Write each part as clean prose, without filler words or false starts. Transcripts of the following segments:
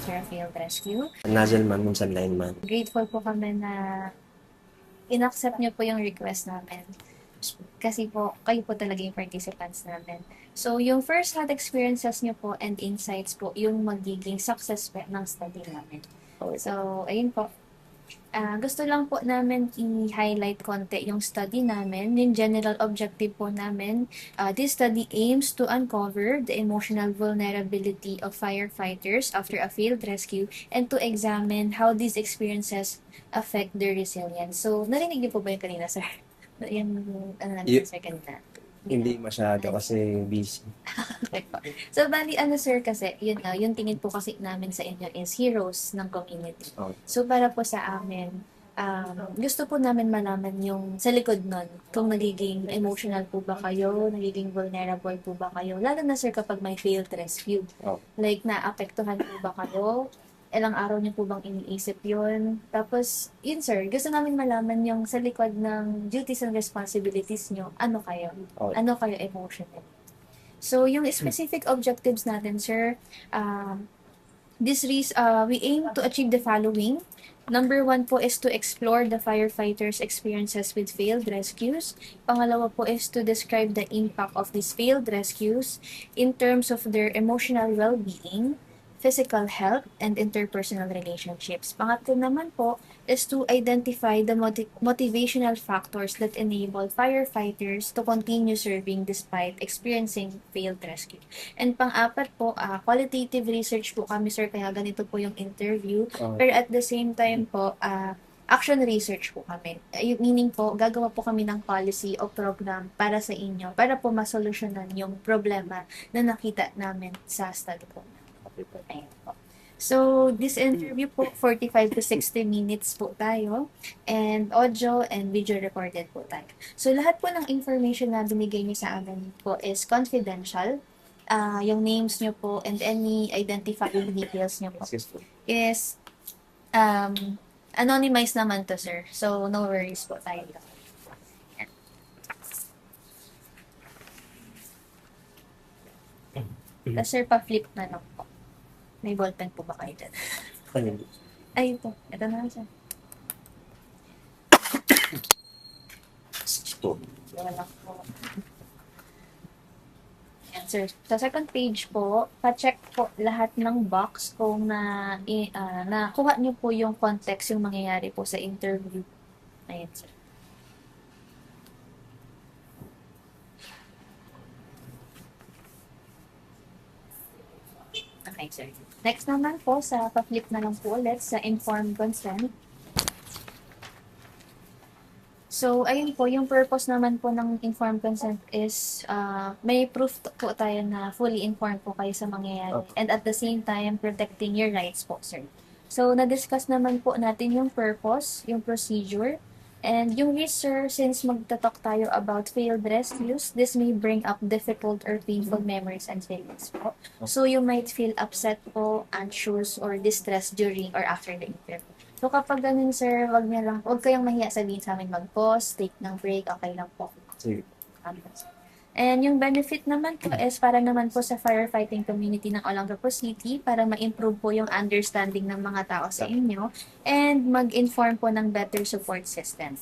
after a failed rescue. Nasal man, minsan line man. Grateful po kami na in-accept niyo po yung request namin. Kasi po, kayo po talaga yung participants namin. So, yung first hand experiences niyo po and insights po, yung magiging success po ng study namin. Okay. So, ayun po. Gusto lang po namin i-highlight konti yung study namin. Yung general objective po namin, this study aims to uncover the emotional vulnerability of firefighters after a failed rescue and to examine how these experiences affect their resilience. So, narinig niyo po ba yung kanina, sir? Yung, namin, sir, kanina. Hindi masyado kasi busy. Okay po. So, bali, sir, kasi, yun, yung tingin po kasi namin sa inyo is heroes ng community. Okay. So, para po sa amin, gusto po namin malaman yung sa likod nun, kung nagiging emotional po ba kayo, nagiging vulnerable po ba kayo, lalo na, sir, kapag may failed rescue. Okay. Like, naapektuhan po ba kayo? Ilang araw niyo po bang iniisip yun? Tapos, yun, sir, gusto namin malaman yung sa likod ng duties and responsibilities nyo, ano kayo? Okay. Ano kayo emotional? So, yung specific objectives natin, sir, we aim to achieve the following. Number 1 po is to explore the firefighters' experiences with failed rescues. Pangalawa po is to describe the impact of these failed rescues in terms of their emotional well-being, physical health, and interpersonal relationships. Pangatlo naman po is to identify the motivational factors that enable firefighters to continue serving despite experiencing failed rescue. And pang-apat po, qualitative research po kami, sir, kaya ganito po yung interview. Okay. Pero at the same time po, action research po kami. Meaning po, gagawa po kami ng policy o program para sa inyo, para po masolusyonan yung problema na nakita namin sa study po. Ayan po. So, this interview po, 45 to 60 minutes po tayo. And audio and video recorded po tayo. So, lahat po ng information na binigay niyo sa amin po is confidential. Yung names niyo po and any identifying details niyo po Yes po. is anonymized naman to, sir. So, no worries po tayo. Tapos, sir, pa-flip na lang po. May ballpen po ba kayo dyan? Kanina. Ay, ito. Ito na lang, sir. Po. Wala po. Yan, sir. Sa second page po, pa-check po lahat ng box kung nakuha niyo po yung context, yung mangyayari po sa interview. Ayan, sir. Okay, sir. Next naman po, sa pa-flip na lang po ulit sa informed consent. So, ayun po, yung purpose naman po ng informed consent is may proof po tayo na fully informed po kayo sa mangyayari. Okay. And at the same time, protecting your rights po, sir. So, na-discuss naman po natin yung purpose, yung procedure, and yung risk, sir, since magtatalk tayo about failed rescues, this may bring up difficult or painful memories and feelings po. So, you might feel upset po, anxious, or distressed during or after the interview. So, kapag ganun, sir, wag kayong mahiya sabihin sa amin mag-pause, take ng break, okay lang po. Sige. And yung benefit naman po is para naman po sa firefighting community ng Olongapo City para ma-improve po yung understanding ng mga tao sa inyo and mag-inform po ng better support system.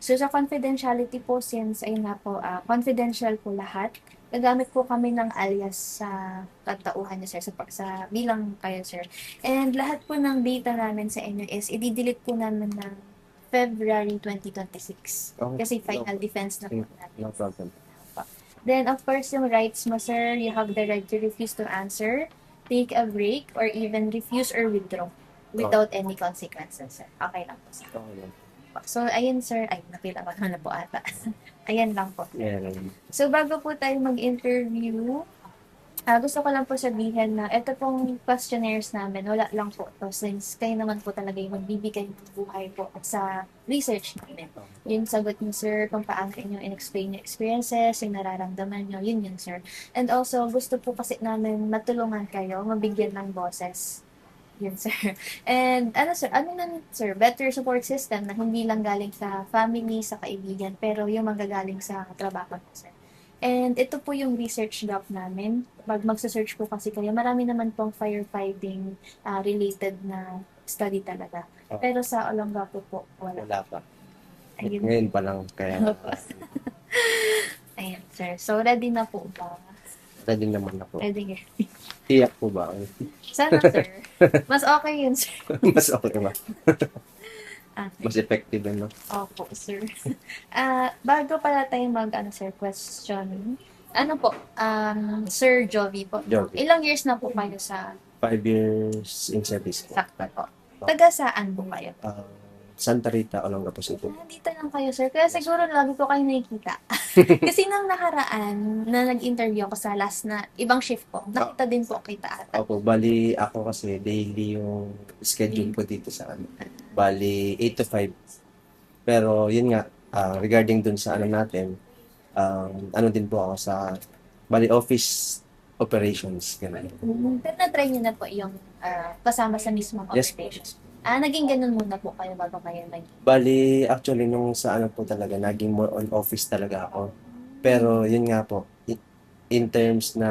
So sa confidentiality po, since ayun nga po, confidential po lahat, gagamit po kami ng alias sa katauhan niyo, sir, sa bilang kayo, sir. And lahat po ng data namin sa inyo is i-delete po namin ng February 2026. Okay. Kasi final defense na po natin. No problem. Then, of course, yung rights mo, sir, you have the right to refuse to answer, take a break, or even refuse or withdraw without any consequences, sir. Okay lang po, sir. Okay lang. So, ayun, sir. Ay, napila ko na po ata. Ayan lang po. Yeah. So, bago po tayo mag-interview, gusto ko lang po sabihin na ito pong questionnaires namin, wala lang po to since kayo naman po talaga yung magbibigay ng buhay po at sa research namin. Yung sagot niyo, sir, kung paano inyo in-explain yung experiences, yung nararamdaman nyo, yun, sir. And also, gusto po kasi namin matulungan kayo, mabigyan ng boses. Yun, sir. And sir, better support system na hindi lang galing sa family, sa kaibigan, pero yung manggagaling sa trabaho, sir. And ito po yung research doc namin. Pag magsa-search po kasi kayo, marami naman pong firefighting related na study talaga. Oh. Pero sa Olongapo po, wala. Wala pa. Ayun. Ngayon pa lang, kaya Ayan, sir. So, ready na po ba? ready naman ako. Ready. Tiyak po ba? Sana, sir. Mas okay yun, sir. Mas okay ba? Okay. Mas effective no? Opo, sir. Bago pala tayo sir, question. Ano po, Sir Jovi po. Jovi. Ilang years na po kayo sa 5 years in service po. sakta po? Taga saan po kayo? Santa Rita, Olongapo City. Dito lang kayo, sir. Kaya siguro lagi ko kayo nakikita. Kasi nang nakaraan na nag-interview ako sa last na ibang shift po, nakita din po kita ata. Opo, bali ako kasi daily yung schedule ko dito sa ano. Bali 8 to 5. Pero yun nga, regarding dun sa ano natin, ano din po ako sa bali office operations. Ganun. Pero na-try niyo na po yung kasama sa mismong Yes. operation. Naging ganun muna po kayo bago kayo Bali, actually, nung sa ano po talaga, naging more on office talaga ako. Pero, yun nga po, in terms na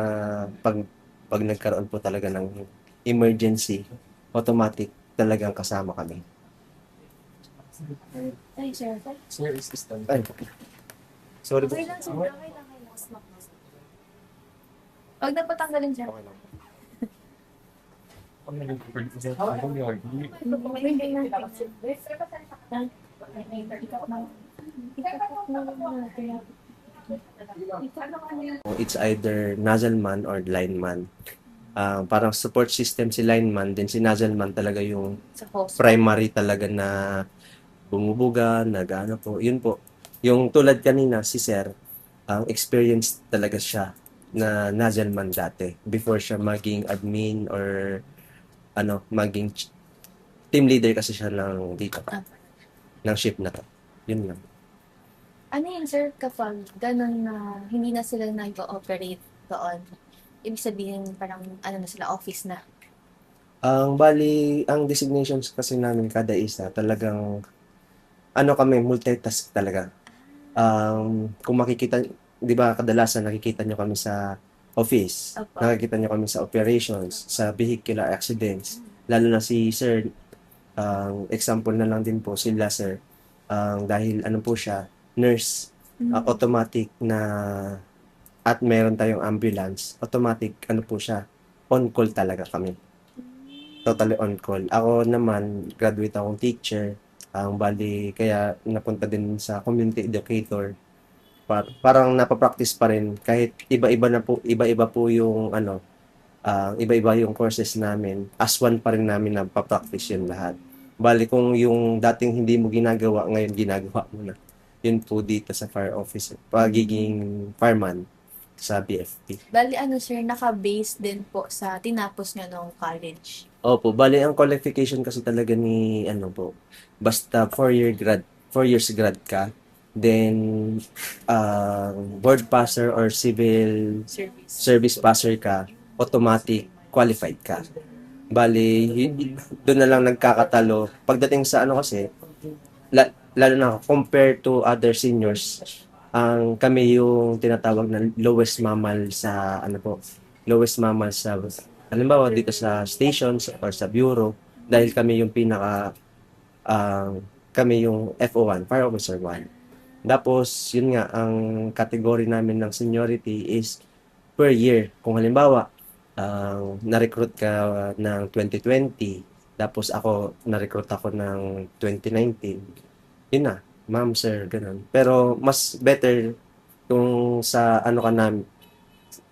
pag nagkaroon po talaga ng emergency, automatic talagang kasama kami. Ay, sir. Sir, is this done? Ay, sorry po. Okay lang, sir. Okay lang. Huwag na po tanggalin, sir. Okay lang. It's either nozzleman or lineman. Parang support system si lineman, then si nozzleman talaga yung Sa host. primary talaga na bumubuga, nag-ano po. Yun po. Yung tulad kanina, si Sir, ang experience talaga siya na nozzleman dati before siya maging admin or maging team leader kasi siya ng dito, ng ship na to. Yun lang. Ano yun, sir, kapag ganun na hindi na sila nag-ooperate doon? Ibig sabihin, parang na sila, office na. Bali, ang designations kasi namin kada isa, talagang, kami, multitask talaga. Kung makikita, di ba, kadalasan nakikita nyo kami sa office, Opo. nakikita nyo kami sa operations, sa vehicular accidents, lalo na si Sir, example na lang din po, sila Sir, dahil ano po siya, nurse, automatic na, at meron tayong ambulance, automatic, po siya, on call talaga kami. Totally on call. Ako naman, graduate akong teacher, bali, kaya napunta din sa community educator. Parang napapractice pa rin, kahit iba-iba po yung, iba-iba yung courses namin, as one pa rin namin napapractice yun lahat. Bali, kung yung dating hindi mo ginagawa, ngayon ginagawa mo na. Yun po dito sa fire officer, pagiging fireman sa BFP. Bali, sir, naka-base din po sa tinapos nyo nung college. Opo, bali ang qualification kasi talaga ni basta 4 years grad ka, then board passer or civil Service. service passer ka, automatic qualified ka. Bali, doon na lang nagkakatalo. Pagdating sa kasi, lalo na compared to other seniors, kami yung tinatawag na lowest mammal sa lowest mammal sa halimbawa dito sa stations or sa bureau, dahil kami yung kami yung FO1, Fire Officer 1. Tapos yun nga, ang category namin ng seniority is per year. Kung halimbawa na-recruit ka ng 2020, tapos na-recruit ako ng 2019, yun na, ma'am, sir, ganun. Pero mas better kung sa ka namin,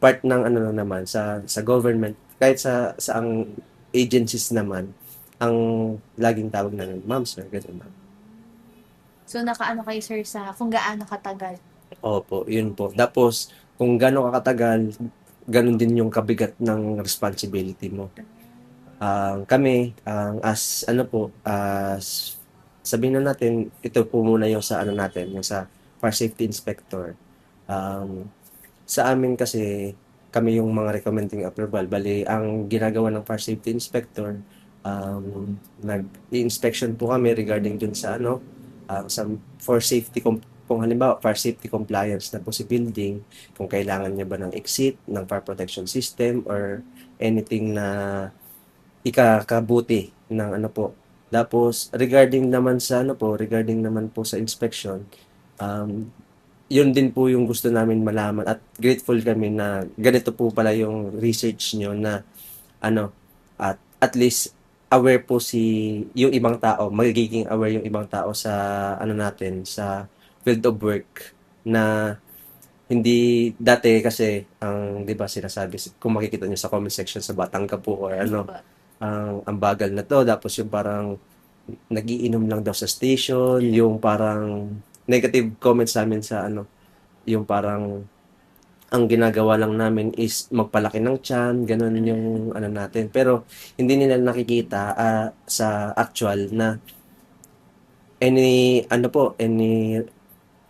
part ng naman, sa government, kahit sa ang agencies naman, ang laging tawag namin, ma'am, sir, ganun, ma'am. So, kayo, sir, sa kung gaano katagal? Opo, yun po. Tapos, kung gaano katagal, ganun din yung kabigat ng responsibility mo. Kami, as sabihin na natin, ito po muna yung sa natin, yung sa Fire Safety Inspector. Sa amin kasi, kami yung mga recommending approval. Bali, ang ginagawa ng Fire Safety Inspector, nag-inspection po kami regarding dun sa sa for safety pong halimbawa, fire safety compliance na po si building, kung kailangan niya ba ng exit, ng fire protection system, or anything na ikakabuti ng ano po. Tapos, regarding naman po sa inspection, um, yun din po yung gusto namin malaman at grateful kami na ganito po pala yung research nyo na ano, at least aware po yung ibang tao, magiging aware yung ibang tao sa ano natin, sa field of work na hindi dati kasi ang 'di ba sinasabi kung makikita niyo sa comment section sa Batangas po or ano, ang bagal na to, tapos yung parang nagiinom lang daw sa station, yung parang negative comments sa amin sa ano, yung parang ang ginagawa lang namin is magpalaki ng tiyan, ganun yung ano natin. Pero hindi nila nakikita sa actual na any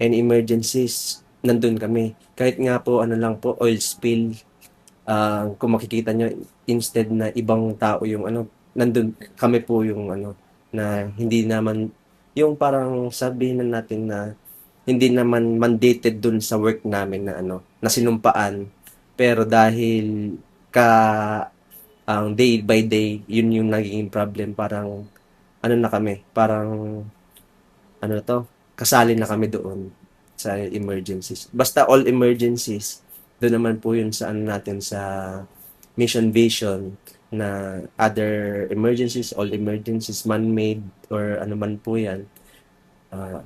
emergencies nandun kami. Kahit nga po ano lang po oil spill, kung makikita nyo, instead na ibang tao yung ano, nandun kami po yung ano, na hindi naman, yung parang sabihin na natin na hindi naman mandated dun sa work namin na ano, na sinumpaan. Pero dahil ka ang day by day, yun yung naging problem. Parang ano na kami, parang ano to, kasali na kami doon sa emergencies. Basta all emergencies, doon naman po yun sa ano natin sa mission vision na other emergencies, all emergencies, man-made or ano man po yan, ah,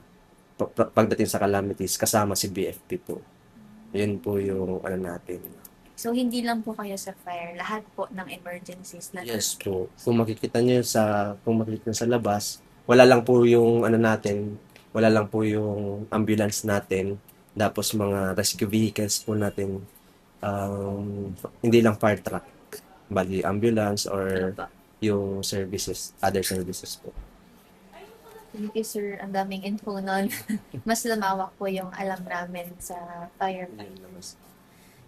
pagdating sa calamities, kasama si BFP po. Yun po yung ano natin. So, hindi lang po kayo sa fire, lahat po ng emergencies na Yes po. Kung makikita nyo sa labas, wala lang po yung ano natin, wala lang po yung ambulance natin, tapos mga rescue vehicles po natin, hindi lang fire truck, bali ambulance or Opo. yung other services po. Thank you, sir. Ang daming info nun. Mas lumawak po yung alam namin sa firefighting.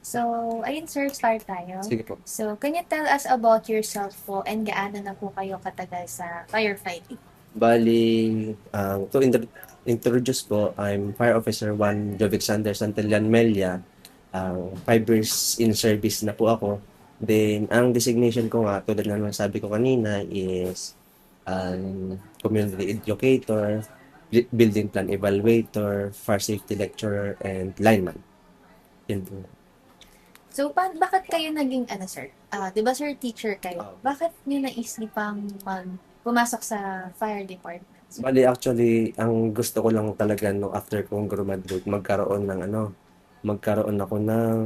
So, ayun sir, start tayo. Sige po. So, can you tell us about yourself po and gaano na po kayo katagal sa firefighting? Bali, to introduce po, I'm Fire Officer 1 Jovic Sander Santillan Melia. 5 years in service na po ako. Then, ang designation ko nga, tulad na naman sabi ko kanina, is community educator, building plan evaluator, fire safety lecturer, and lineman. Yun po. So, bakit kayo naging, sir? Di ba sir, teacher kayo? Bakit nyo naisipang pumasok sa fire department? Bali, actually, ang gusto ko lang talaga no after kong graduate, magkaroon ako ng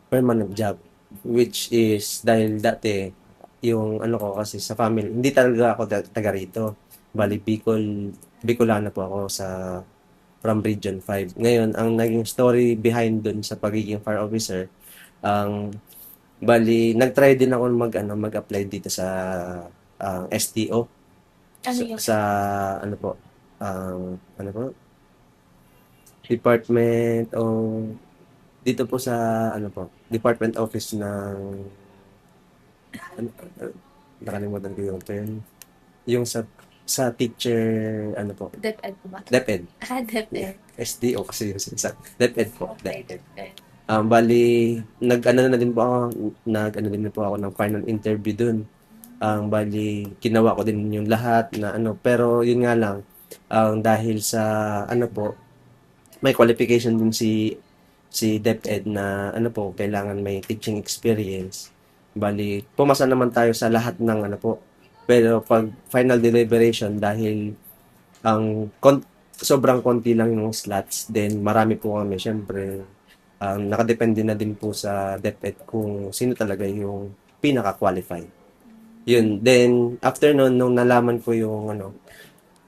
permanent job. Which is, dahil dati, yung ano ko kasi sa family, hindi talaga ako taga rito. Bali, Bicolana po ako from Region 5. Ngayon, ang naging story behind dun sa pagiging fire officer, bali, nag-try din ako mag-apply dito sa STO. Ano yung Sa ano po, Department o dito po sa Department Office ng ano, nakalimutan ko yung term. Yung sa teacher, DepEd po ba? DepEd. DepEd. SDO kasi yung sinasabi. DepEd po. Okay, DepEd. Bali, nag-ano din po ako ng final interview dun. Bali, ginawa ko din yung lahat na pero yun nga lang, dahil sa may qualification din si DepEd na kailangan may teaching experience. Bali, pumasa naman tayo sa lahat ng pero pag final deliberation, dahil sobrang konti lang yung slots, then marami po kami, syempre, nakadepende na din po sa DepEd kung sino talaga yung pinaka-qualified. Yun. Then, after nung nalaman ko yung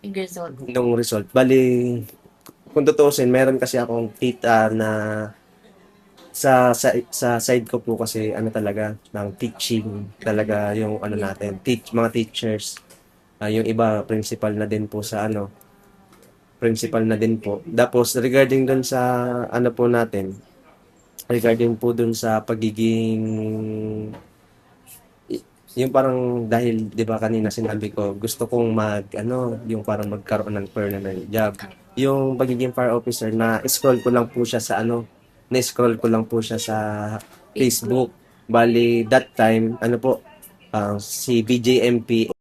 Yung result. Bali, kung tutusin, meron kasi akong tita na sa side ko po kasi talaga ng teaching talaga yung natin, mga teachers. Yung iba principal na din po principal na din po. Tapos regarding dun sa po natin, regarding po dun sa pagiging yung parang dahil 'di ba kanina sinabi ko gusto kong yung parang magkaroon ng permanent job. Yung pagiging fire officer na-scroll ko lang po siya sa na-scroll ko lang po siya sa Facebook. Bali that time si BJMP